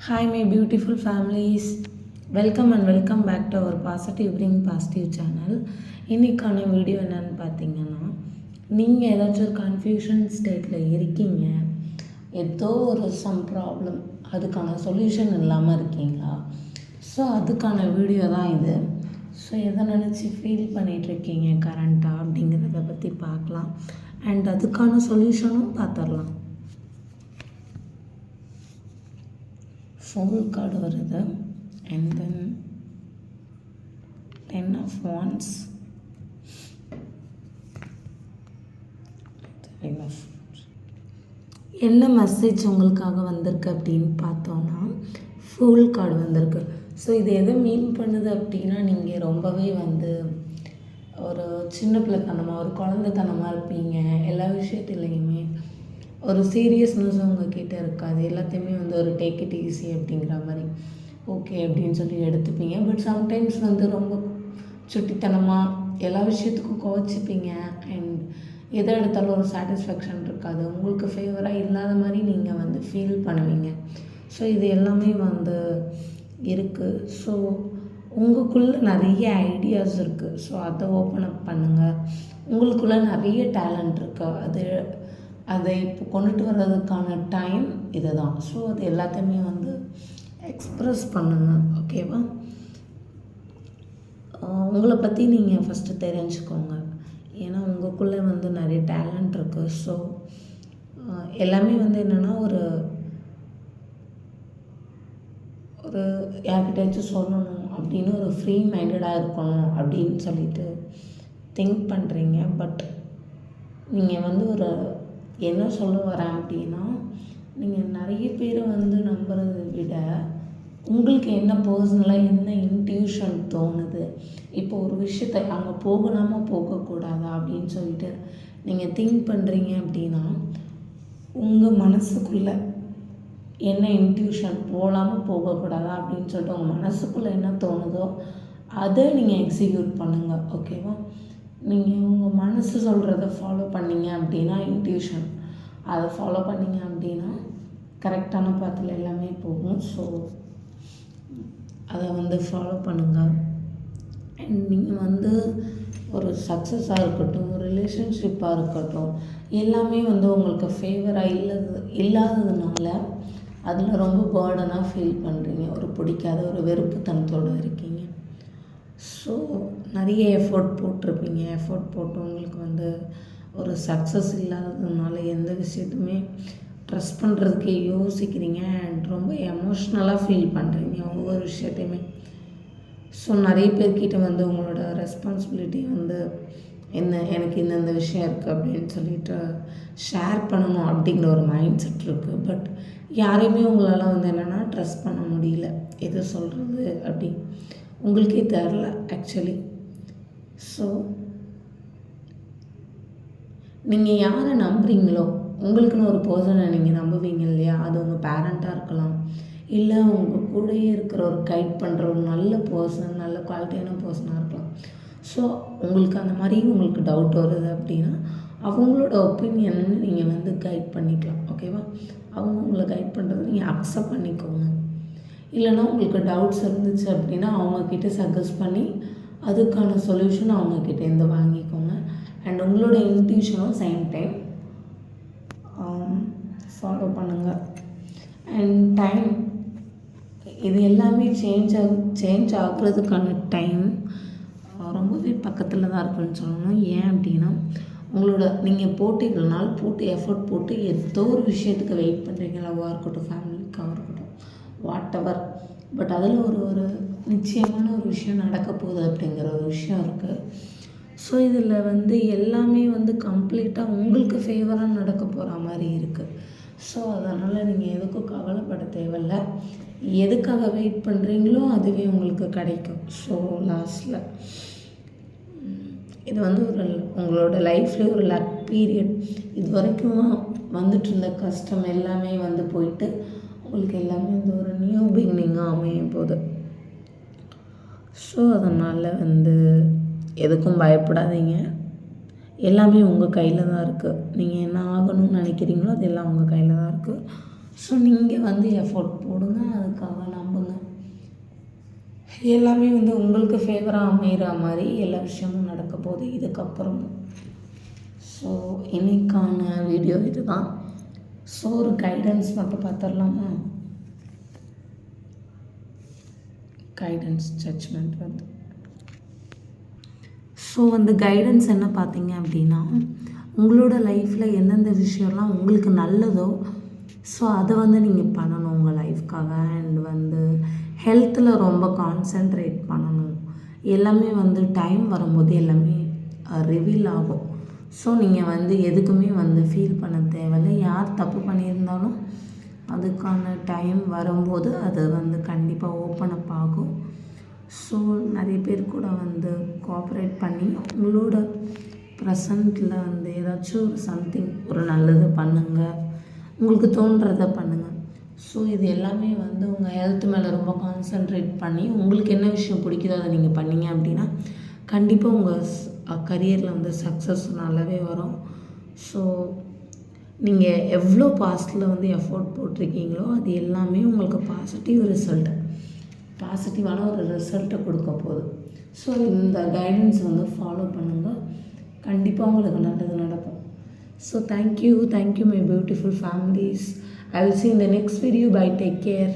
Hi, my beautiful families. Welcome and welcome back to our Positive Bring Positive channel. இன்றைக்கான video என்னென்னு பார்த்தீங்கன்னா, நீங்கள் ஏதாச்சும் ஒரு கன்ஃபியூஷன் ஸ்டேட்டில் இருக்கீங்க, ஏதோ ஒரு ப்ராப்ளம், அதுக்கான சொல்யூஷன் இல்லாமல் இருக்கீங்களா? ஸோ அதுக்கான வீடியோ தான் இது. ஸோ எதை நினச்சி ஃபீல் பண்ணிகிட்ருக்கீங்க கரண்ட்டாக அப்படிங்கிறத பற்றி பார்க்கலாம். அண்ட் அதுக்கான சொல்யூஷனும் பார்த்துடலாம். ஃபோல் கார்டு வருது and then 10 of wands, 10 of என்ன மெசேஜ் உங்களுக்காக வந்திருக்கு அப்படின்னு பார்த்தோன்னா ஃபுல் கார்டு வந்திருக்கு. ஸோ இது எதை மீன் பண்ணுது அப்படின்னா, நீங்கள் ரொம்பவே ஒரு சின்ன பிள்ளைத்தனமாக ஒரு குழந்தைத்தனமாக இருப்பீங்க. எல்லா விஷயத்துலேயுமே ஒரு சீரியஸ்னஸ் உங்ககிட்ட இருக்காது. எல்லாத்தையுமே ஒரு டேக் இட் ஈஸி அப்படிங்கிற மாதிரி ஓகே அப்படின்னு சொல்லி எடுத்துப்பீங்க. பட் சம்டைம்ஸ் ரொம்ப சுட்டித்தனமாக எல்லா விஷயத்துக்கும் குவச்சிப்பீங்க. அண்ட் எதை எடுத்தாலும் ஒரு சாட்டிஸ்ஃபேக்ஷன் இருக்காது. உங்களுக்கு ஃபேவராக இல்லாத மாதிரி நீங்கள் ஃபீல் பண்ணுவீங்க. ஸோ இது எல்லாமே இருக்குது. ஸோ உங்களுக்குள்ளே நிறைய ஐடியாஸ் இருக்குது. ஸோ அதை ஓப்பன் அப் பண்ணுங்கள். உங்களுக்குள்ளே நிறைய டேலண்ட் இருக்குது. அதை இப்போ கொண்டுட்டு வர்றதுக்கான டைம் இது தான். ஸோ அது எல்லாத்தையுமே எக்ஸ்ப்ரெஸ் பண்ணுங்கள். ஓகேவா? உங்களை பற்றி நீங்கள் ஃபஸ்ட்டு தெரிஞ்சுக்கோங்க. ஏன்னா உங்களுக்குள்ளே நிறைய டேலண்ட் இருக்குது. ஸோ எல்லாமே என்னென்னா ஒரு யார்கிட்டயாச்சும் சொல்லணும் அப்படின்னு ஒரு ஃப்ரீ மைண்டடாக இருக்கணும் அப்படின்னு சொல்லிட்டு திங்க் பண்ணுறீங்க. பட் நீங்கள் ஒரு என்ன சொல்ல வரேன் அப்படின்னா, நீங்கள் நிறைய பேரை நம்புறதை விட உங்களுக்கு என்ன பர்சனலாக என்ன இன்ட்யூஷன் தோணுது, இப்போ ஒரு விஷயத்தை அங்கே போகலாமா போகக்கூடாதா அப்படின்னு சொல்லிட்டு நீங்கள் திங்க் பண்ணுறீங்க அப்படின்னா, உங்கள் மனசுக்குள்ளே என்ன இன்ட்யூஷன் போகலாமா போகக்கூடாதா அப்படின்னு சொல்லிட்டு உங்கள் மனசுக்குள்ளே என்ன தோணுதோ அதை நீங்கள் எக்ஸிக்யூட் பண்ணுங்கள். ஓகேவா? நீங்கள் உங்கள் மனசு சொல்கிறத ஃபாலோ பண்ணிங்க அப்படின்னா இன்ட்யூஷன், அதை ஃபாலோ பண்ணிங்க அப்படின்னா கரெக்டான பாத்தில் எல்லாமே போகும். ஸோ அதை ஃபாலோ பண்ணுங்கள். அண்ட் நீங்கள் ஒரு சக்ஸஸாக இருக்கட்டும், ஒரு ரிலேஷன்ஷிப்பாக இருக்கட்டும், எல்லாமே உங்களுக்கு ஃபேவராக இல்லாததுனால அதில் ரொம்ப பேர்டனாக ஃபீல் பண்ணுறீங்க. ஒரு பிடிக்காத ஒரு வெறுப்புத்தனத்தோடு இருக்கீங்க. ஸோ நிறைய எஃபோர்ட் போட்டிருப்பீங்க. எஃபோர்ட் போட்டு உங்களுக்கு ஒரு சக்ஸஸ் இல்லாததுனால எந்த விஷயத்துமே ட்ரஸ்ட் பண்ணுறதுக்கே யோசிக்கிறீங்க. அண்ட் ரொம்ப எமோஷ்னலாக ஃபீல் பண்ணுறீங்க ஒவ்வொரு விஷயத்தையுமே. ஸோ நிறைய பேர்கிட்ட உங்களோட ரெஸ்பான்சிபிலிட்டி எனக்கு இந்தந்த விஷயம் இருக்குது அப்படின்னு சொல்லிட்டு ஷேர் பண்ணணும் அப்படிங்கிற ஒரு மைண்ட் செட் இருக்குது. பட் யாரையுமே உங்களால் என்னென்னா ட்ரஸ்ட் பண்ண முடியல. எது சொல்கிறது அப்படி உங்களுக்கே தெரில ஆக்சுவலி. ஸோ நீங்கள் யாரை நம்புறீங்களோ, உங்களுக்குன்னு ஒரு பர்சனை நீங்கள் நம்புவீங்க இல்லையா? அது உங்கள் பேரண்ட்டாக இருக்கலாம், இல்லை உங்கள் கூடயே இருக்கிற ஒரு கைட் பண்ணுற ஒரு நல்ல பர்சன், நல்ல குவாலிட்டியான பர்சனாக இருக்கலாம். ஸோ உங்களுக்கு அந்த மாதிரி உங்களுக்கு டவுட் வருது அப்படின்னா அவங்களோட ஒப்பீனியன் நீங்கள் கைட் பண்ணிக்கலாம். ஓகேவா? அவங்க உங்களை கைட் பண்ணுறதை நீங்கள் அக்செப்ட் பண்ணிக்கோங்க. இல்லைனா உங்களுக்கு டவுட்ஸ் இருந்துச்சு அப்படின்னா அவங்கக்கிட்ட சஜஸ்ட் பண்ணி அதுக்கான சொல்யூஷன் அவங்கக்கிட்டேருந்து வாங்கிக்கோங்க. அண்ட் உங்களோட இன்ட்யூஷனும் சேம் டைம் ஃபாலோ பண்ணுங்கள். அண்ட் டைம் இது எல்லாமே சேஞ்ச் ஆகுறதுக்கான டைம் ரொம்பவே பக்கத்தில் தான் இருக்குன்னு சொல்லணும். ஏன் அப்படின்னா, நீங்கள் போட்டு இவ்வளோ நாள் போட்டு எஃபர்ட் போட்டு ஏதோ ஒரு விஷயத்துக்கு வெயிட் பண்ணுறீங்க. லவ்வாக இருக்கட்டும், ஃபேமிலிக்காக இருக்கட்டும், வாட் எவர். பட் அதில் ஒரு நிச்சயமான ஒரு விஷயம் நடக்க போகுது அப்படிங்கிற ஒரு விஷயம் இருக்குது. ஸோ இதில் எல்லாமே கம்ப்ளீட்டாக உங்களுக்கு ஃபேவராக நடக்க போகிற மாதிரி இருக்குது. ஸோ அதனால் நீங்கள் எதுக்கும் கவலைப்பட தேவையில்ல. எதுக்காக வெயிட் பண்ணுறீங்களோ அதுவே உங்களுக்கு கிடைக்கும். ஸோ லாஸ்ட்டில் இது உங்களோட லைஃப்லேயே ஒரு லக் பீரியட். இது வரைக்கும் வந்துட்டு இருந்த கஷ்டம் எல்லாமே போயிட்டு உங்களுக்கு எல்லாமே ஒரு நியூ பிகினிங்காக அமையும் போகுது. ஸோ அதனால் எதுக்கும் பயப்படாதீங்க. எல்லாமே உங்கள் கையில் தான் இருக்குது. நீங்கள் என்ன ஆகணும்னு நினைக்கிறீங்களோ அது எல்லாம் உங்கள் கையில் தான் இருக்குது. ஸோ நீங்கள் எஃபோர்ட் போடுங்க. அதுக்கு எல்லாமே வந்து உங்களுக்கு ஃபேவராக அமைகிற மாதிரி எல்லா விஷயமும் நடக்க போகுது இதுக்கப்புறமும். ஸோ இன்னைக்கான வீடியோ இதுதான். ஸோ ஒரு கைடன்ஸ் மட்டும் பார்த்துடலாமா? கைடன்ஸ் ஜட்ஜ்மெண்ட் வந்து ஸோ வந்து கைடன்ஸ் என்ன பார்த்தீங்க அப்படின்னா, உங்களோட லைஃப்பில் எந்தெந்த விஷயம்லாம் உங்களுக்கு நல்லதோ ஸோ அதை வந்து நீங்கள் பண்ணணும் உங்கள் லைஃப்காக. அண்ட் வந்து ஹெல்த்தில் ரொம்ப கான்சென்ட்ரேட் பண்ணணும். எல்லாமே வந்து டைம் வரும்போது எல்லாமே ரிவீல் ஆகும். ஸோ நீங்கள் வந்து எதுக்குமே வந்து ஃபீல் பண்ண தேவையில்லை. யார் தப்பு பண்ணியிருந்தாலும் அதுக்கான டைம் வரும்போது அது வந்து கண்டிப்பாக ஓப்பன் அப் ஆகும். ஸோ நிறைய பேர் கூட வந்து கோஆப்ரேட் பண்ணி உங்களோட ப்ரெசண்ட்டில் வந்து ஏதாச்சும் ஒரு சம்திங் ஒரு நல்லது பண்ணுங்கள், உங்களுக்கு தோன்றதை பண்ணுங்கள். ஸோ இது எல்லாமே வந்து உங்கள் ஹெல்த் மேலே ரொம்ப கான்சென்ட்ரேட் பண்ணி உங்களுக்கு என்ன விஷயம் பிடிக்குதோ அதை நீங்கள் பண்ணீங்க அப்படின்னா கண்டிப்பாக உங்கள் கரியரில் வந்து சக்ஸஸ் நல்லாவே வரும். ஸோ நீங்கள் எவ்வளோ பாஸ்ட்டில் வந்து எஃபோர்ட் போட்டிருக்கீங்களோ அது எல்லாமே உங்களுக்கு பாசிட்டிவான ஒரு ரிசல்ட்டை கொடுக்க போகுது. ஸோ இந்த கைடன்ஸ் வந்து ஃபாலோ பண்ணுங்கள், கண்டிப்பாக உங்களுக்கு நல்லது நடக்கும். So thank you my beautiful families. I will see you in the next video. Bye, take care.